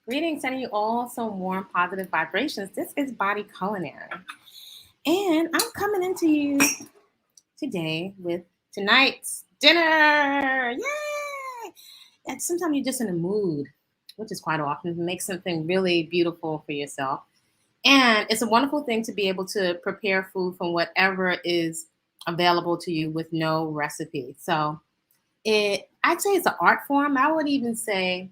Greetings, sending you all some warm, positive vibrations. This is Body Culinary, and I'm coming into you today with tonight's dinner. Yay! And sometimes you're just in a mood, which is quite often, to make something really beautiful for yourself. And it's a wonderful thing to be able to prepare food from whatever is available to you with no recipe. I'd say it's an art form. I would even say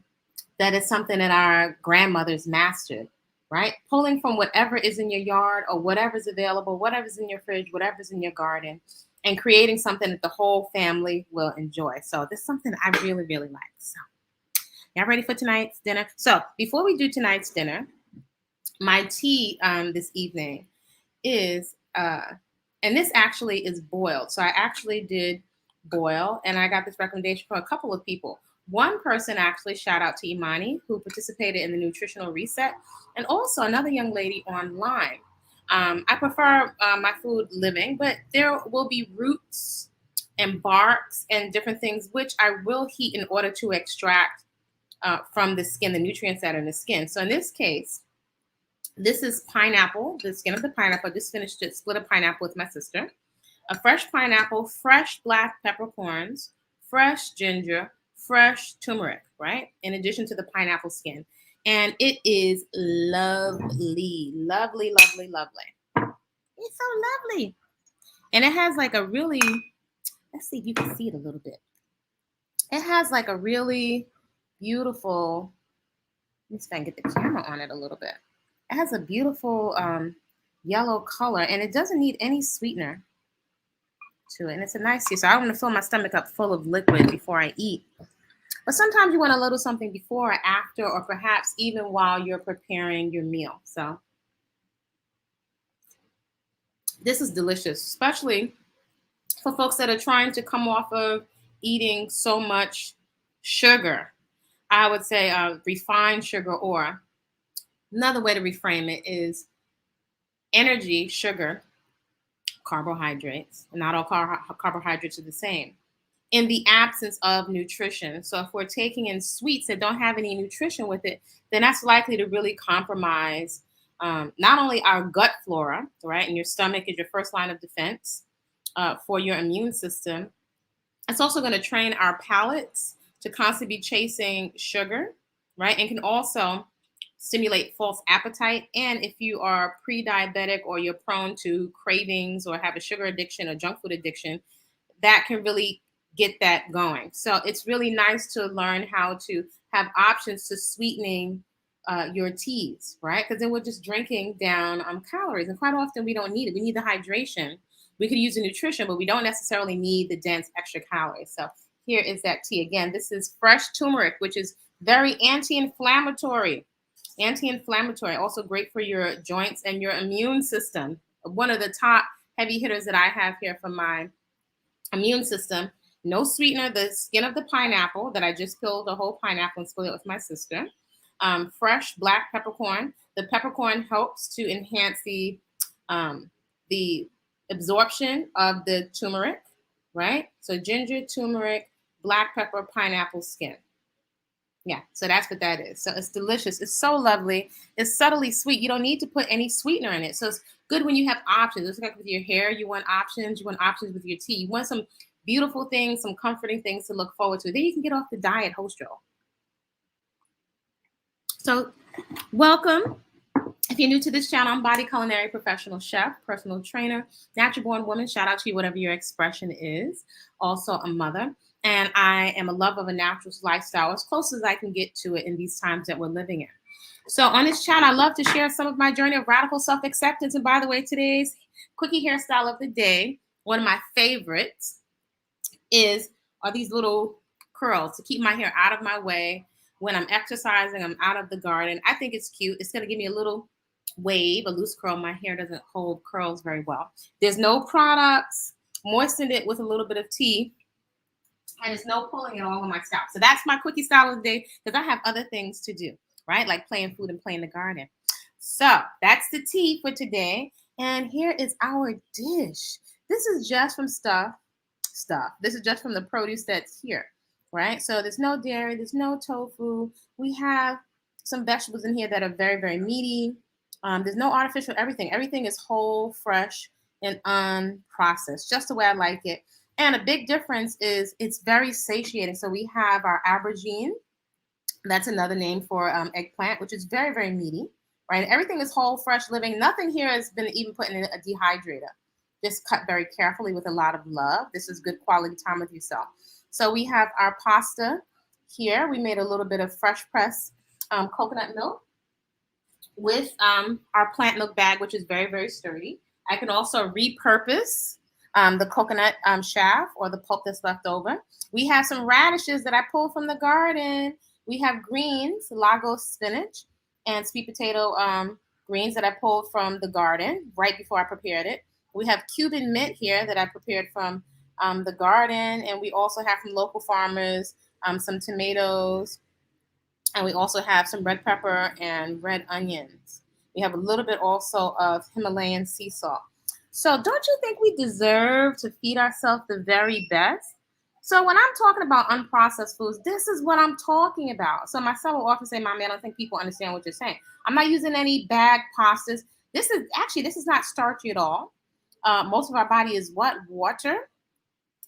that is something that our grandmothers mastered, right? Pulling from whatever is in your yard or whatever's available, whatever's in your fridge, whatever's in your garden, and creating something that the whole family will enjoy. So this is something I really, really like. So y'all ready for tonight's dinner? So before we do tonight's dinner, my tea this evening is, and this actually is boiled. So I actually did boil, and I got this recommendation from a couple of people. One person actually, shout out to Imani, who participated in the nutritional reset, and also another young lady online. I prefer my food living, but there will be roots and barks and different things which I will heat in order to extract from the skin, the nutrients that are in the skin. So in this case, this is pineapple, the skin of the pineapple. I just finished it, split a pineapple with my sister. A fresh pineapple, fresh black peppercorns, fresh ginger, fresh turmeric, right? In addition to the pineapple skin. And it is lovely, lovely, lovely, lovely. It's so lovely. And it has like a really, let's see if you can see it a little bit. It has like a really beautiful, let me see if I can get the camera on it a little bit. It has a beautiful yellow color, and it doesn't need any sweetener to it. And it's a nice tea. So I want to fill my stomach up full of liquid before I eat. But sometimes you want a little something before or after, or perhaps even while you're preparing your meal. So this is delicious, especially for folks that are trying to come off of eating so much sugar. I would say refined sugar, or another way to reframe it is energy, sugar, carbohydrates. Not all carbohydrates are the same. In the absence of nutrition. So if we're taking in sweets that don't have any nutrition with it, then that's likely to really compromise not only our gut flora, right? And your stomach is your first line of defense for your immune system. It's also going to train our palates to constantly be chasing sugar, right? And can also stimulate false appetite. And if you are pre-diabetic or you're prone to cravings or have a sugar addiction or junk food addiction, that can really get that going. So it's really nice to learn how to have options to sweetening your teas, right? Because then we're just drinking down calories. And quite often we don't need it. We need the hydration. We could use the nutrition, but we don't necessarily need the dense extra calories. So here is that tea. Again, this is fresh turmeric, which is very anti-inflammatory. Anti-inflammatory, also great for your joints and your immune system. One of the top heavy hitters that I have here for my immune system. No sweetener, the skin of the pineapple that I just peeled the whole pineapple and split it with my sister. Fresh black peppercorn. The peppercorn helps to enhance the absorption of the turmeric, right? So ginger, turmeric, black pepper, pineapple skin. Yeah, so that's what that is. So it's delicious. It's so lovely. It's subtly sweet. You don't need to put any sweetener in it. So it's good when you have options. It's like with your hair, you want options. You want options with your tea. You want some beautiful things, some comforting things to look forward to. Then you can get off the diet whole stroll. So welcome. If you're new to this channel, I'm Body Culinary Professional Chef, personal trainer, natural born woman. Shout out to you, whatever your expression is. Also a mother. And I am a lover of a natural lifestyle, as close as I can get to it in these times that we're living in. So on this channel, I love to share some of my journey of radical self-acceptance. And by the way, today's quickie hairstyle of the day, one of my favorites, are these little curls to keep my hair out of my way when I'm exercising. I'm out of the garden. I think it's cute. It's going to give me a little wave, a loose curl. My hair doesn't hold curls very well. There's no products. Moistened it with a little bit of tea. And there's no pulling it all on my scalp. So that's my quickie style of the day, because I have other things to do, right? Like playing food and playing the garden. So that's the tea for today. And here is our dish. This is just from stuff. This is just from the produce that's here, right? So there's no dairy, there's no tofu. We have some vegetables in here that are very, very meaty. There's no artificial everything. Everything is whole, fresh, and unprocessed, just the way I like it. And a big difference is it's very satiating. So we have our aubergine. That's another name for eggplant, which is very, very meaty, right? Everything is whole, fresh, living. Nothing here has been even put in a dehydrator. Just cut very carefully with a lot of love. This is good quality time with yourself. So we have our pasta here. We made a little bit of fresh pressed coconut milk with our plant milk bag, which is very, very sturdy. I can also repurpose the coconut shaft or the pulp that's left over. We have some radishes that I pulled from the garden. We have greens, Lagos spinach, and sweet potato greens that I pulled from the garden right before I prepared it. We have Cuban mint here that I prepared from the garden, and we also have from local farmers some tomatoes, and we also have some red pepper and red onions. We have a little bit also of Himalayan sea salt. So don't you think we deserve to feed ourselves the very best? So when I'm talking about unprocessed foods, this is what I'm talking about. So my son will often say, Mommy, I don't think people understand what you're saying. I'm not using any bag pastas. This is not starchy at all. Most of our body is what? Water.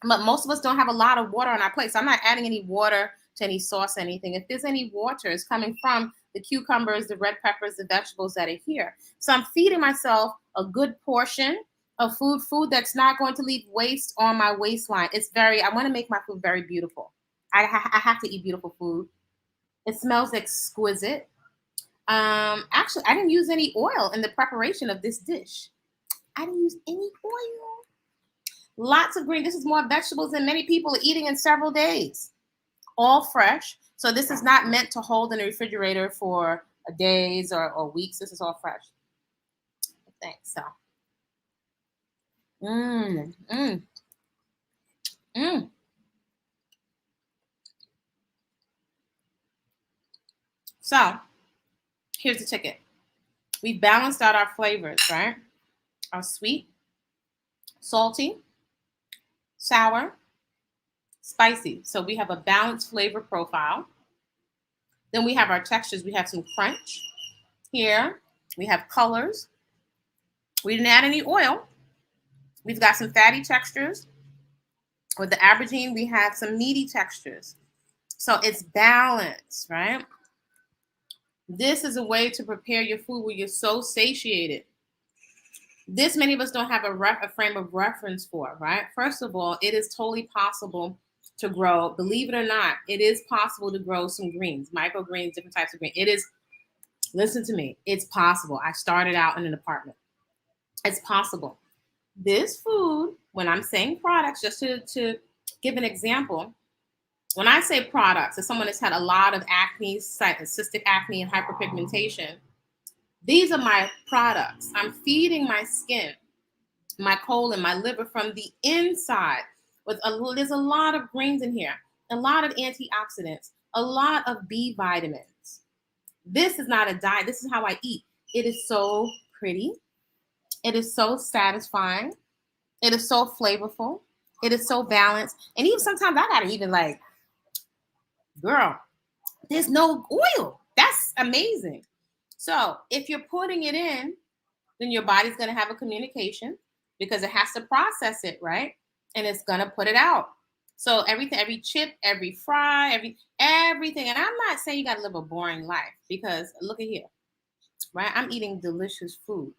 But most of us don't have a lot of water on our plate. So I'm not adding any water to any sauce, anything. If there's any water, it's coming from the cucumbers, the red peppers, the vegetables that are here. So I'm feeding myself a good portion of food that's not going to leave waste on my waistline. I want to make my food very beautiful. I have to eat beautiful food. It smells exquisite. Actually, I didn't use any oil in the preparation of this dish. I didn't use any oil. Lots of green. This is more vegetables than many people are eating in several days. All fresh. So this is not meant to hold in the refrigerator for days or weeks. This is all fresh. Thanks. So. Mmm. Mmm. Mmm. So here's the ticket. We balanced out our flavors, right? Our sweet, salty, sour, spicy. So we have a balanced flavor profile. Then we have our textures. We have some crunch here. We have colors. We didn't add any oil. We've got some fatty textures. With the aubergine, we have some meaty textures. So it's balanced, right? This is a way to prepare your food where you're so satiated. This many of us don't have a frame of reference for, right? First of all, it is totally possible to grow. Believe it or not, it is possible to grow some greens, microgreens, different types of greens. It is, listen to me, it's possible. I started out in an apartment. It's possible. This food, when I'm saying products, just to give an example, when I say products, as someone that's had a lot of acne, cystic acne, and hyperpigmentation, these are my products. I'm feeding my skin, my colon, my liver from the inside. There's a lot of greens in here, a lot of antioxidants, a lot of B vitamins. This is not a diet. This is how I eat. It is so pretty. It is so satisfying. It is so flavorful. It is so balanced. And even sometimes I gotta even like, girl, there's no oil. That's amazing. So if you're putting it in, then your body's gonna have a communication because it has to process it, right? And it's gonna put it out. So everything, every chip, every fry, everything. And I'm not saying you gotta live a boring life because look at here, right? I'm eating delicious food.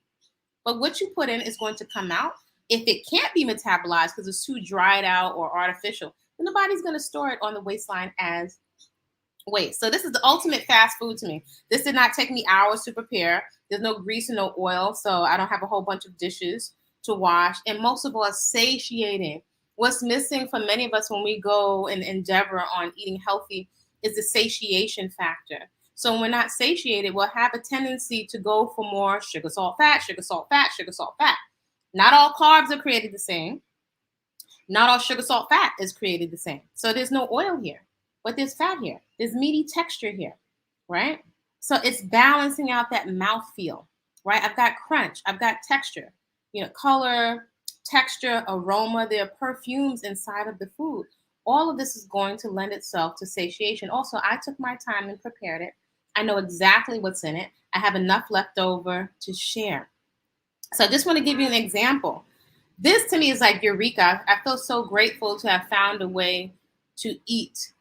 But what you put in is going to come out. If it can't be metabolized because it's too dried out or artificial, then the body's going to store it on the waistline as waste. So this is the ultimate fast food to me. This did not take me hours to prepare. There's no grease and no oil, so I don't have a whole bunch of dishes to wash. And most of all, it's satiating. What's missing for many of us when we go and endeavor on eating healthy is the satiation factor. So when we're not satiated, we'll have a tendency to go for more sugar, salt, fat, sugar, salt, fat, sugar, salt, fat. Not all carbs are created the same. Not all sugar, salt, fat is created the same. So there's no oil here, but there's fat here. There's meaty texture here, right? So it's balancing out that mouthfeel, right? I've got crunch. I've got texture, color, texture, aroma. There are perfumes inside of the food. All of this is going to lend itself to satiation. Also, I took my time and prepared it. I know exactly what's in it. I have enough left over to share. So I just want to give you an example. This to me is like eureka. I feel so grateful to have found a way to eat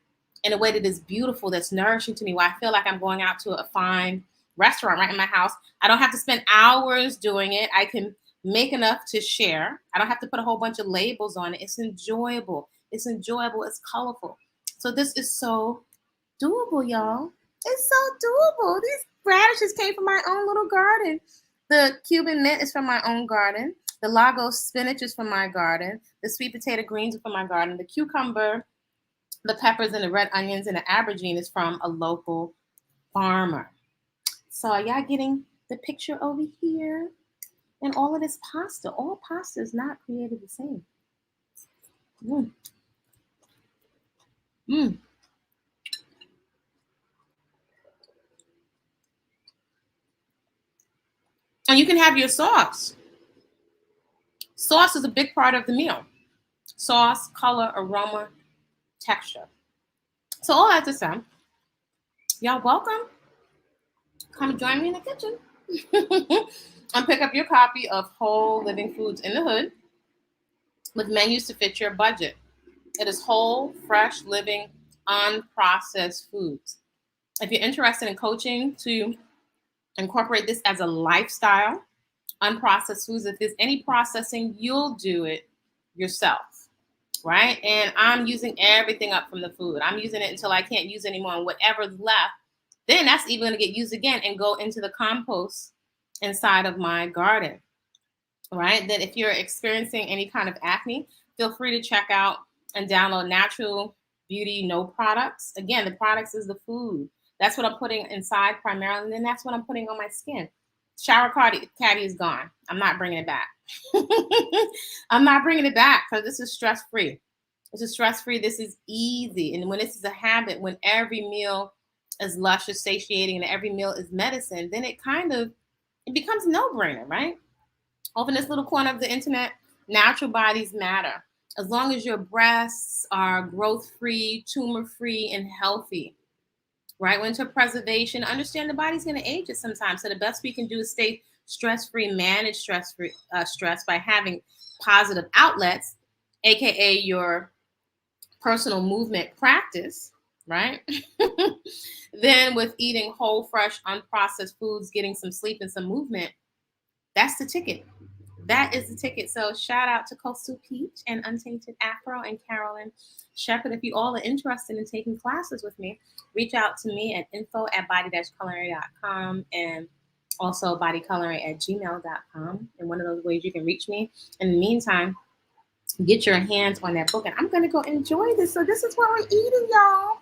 in a way that is beautiful, that's nourishing to me, where I feel like I'm going out to a fine restaurant right in my house. I don't have to spend hours doing it. I can make enough to share. I don't have to put a whole bunch of labels on it. It's enjoyable. It's enjoyable. It's colorful. So this is so doable, y'all. It's so doable. These radishes came from my own little garden. The Cuban mint is from my own garden. The Lagos spinach is from my garden. The sweet potato greens are from my garden. The cucumber, the peppers, and the red onions and the aubergine is from a local farmer. So are y'all getting the picture over here? And all of this pasta. All pasta is not created the same. Mm. Mm. And you can have your sauce. Sauce is a big part of the meal. Sauce, color, aroma, texture. So all that to say, y'all welcome. Come join me in the kitchen and pick up your copy of Whole Living Foods in the Hood with menus to fit your budget. It is whole, fresh, living, unprocessed foods. If you're interested in coaching to incorporate this as a lifestyle, unprocessed foods, if there's any processing, you'll do it yourself, right? And I'm using everything up from the food. I'm using it until I can't use anymore. And whatever's left, then that's even going to get used again and go into the compost inside of my garden, right? Then if you're experiencing any kind of acne, feel free to check out and download Natural Beauty No Products. Again, the products is the food. That's what I'm putting inside primarily, and then that's what I'm putting on my skin. Shower caddy is gone. I'm not bringing it back. I'm not bringing it back because this is stress-free. This is stress-free. This is easy. And when this is a habit, when every meal is luscious, satiating, and every meal is medicine, then it becomes a no-brainer, right? Over in this little corner of the internet, natural bodies matter. As long as your breasts are growth-free, tumor-free, and healthy, right? Winter preservation, understand the body's going to age it sometimes. So the best we can do is stay stress-free, manage stress by having positive outlets, aka your personal movement practice, right? Then with eating whole, fresh, unprocessed foods, getting some sleep and some movement, that's the ticket. That is the ticket. So shout out to Coastal Peach and Untainted Afro and Carolyn Shepherd. If you all are interested in taking classes with me, reach out to me at info@body-culinary.com and also bodyculinary@gmail.com. And one of those ways you can reach me. In the meantime, get your hands on that book. And I'm going to go enjoy this. So this is what we're eating, y'all.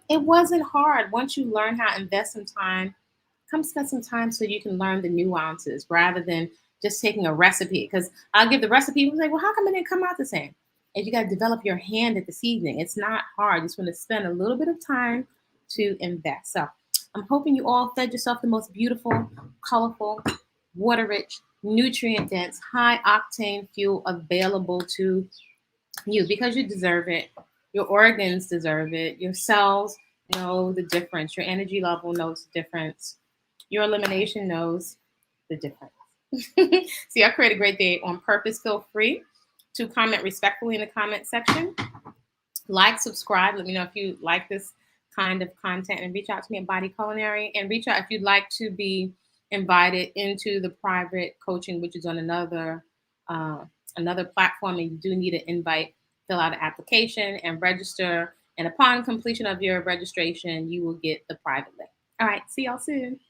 It wasn't hard. Once you learn how to invest some time, come spend some time so you can learn the nuances rather than just taking a recipe. Because I'll give the recipe, people say, well, how come it didn't come out the same? And you got to develop your hand at the seasoning. It's not hard. You just want to spend a little bit of time to invest. So I'm hoping you all fed yourself the most beautiful, colorful, water-rich, nutrient-dense, high-octane fuel available to you because you deserve it. Your organs deserve it. Your cells know the difference. Your energy level knows the difference. Your elimination knows the difference. See, I create a great day on purpose. Feel free to comment respectfully in the comment section. Like, subscribe. Let me know if you like this kind of content and reach out to me at Body Culinary and reach out if you'd like to be invited into the private coaching, which is on another platform, and you do need an invite. Fill out an application and register. And upon completion of your registration, you will get the private link. All right. See y'all soon.